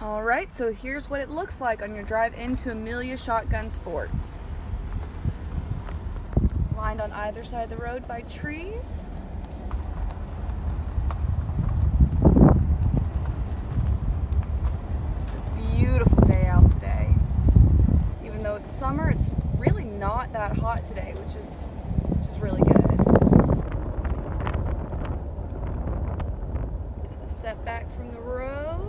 Alright, so here's what it looks like on your drive into Amelia Shotgun Sports. Lined on either side of the road by trees. It's a beautiful day out today. Even though it's summer, it's really not that hot today, which is really good. A setback from the road.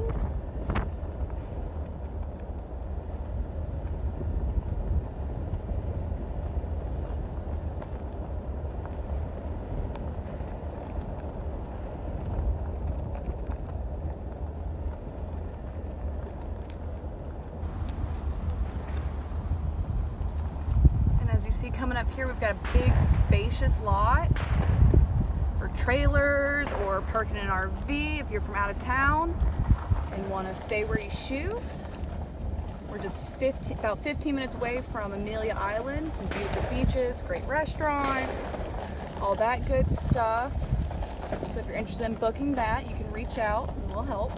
As you see coming up here, we've got a big spacious lot for trailers or parking an RV if you're from out of town and want to stay where you shoot. We're just about 15 minutes away from Amelia Island, some beautiful beaches, great restaurants, all that good stuff. So if you're interested in booking that, you can reach out and we'll help.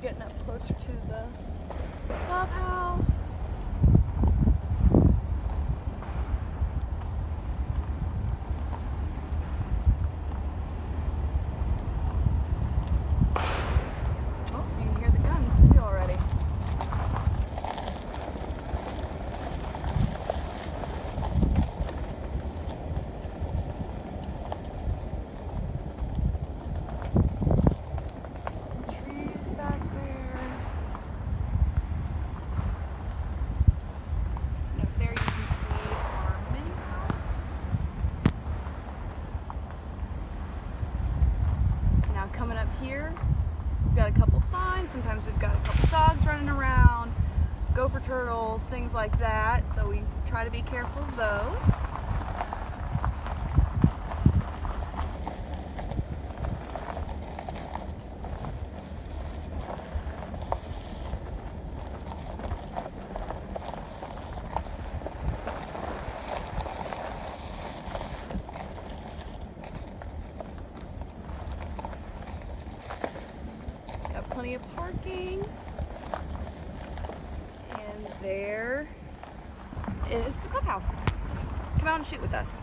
Getting up closer to the clubhouse. Oh, you can hear the guns too already. Coming up here, we've got a couple signs. Sometimes we've got a couple dogs running around, gopher turtles, things like that. So we try to be careful of those. Plenty of parking, and there is the clubhouse. Come out and shoot with us.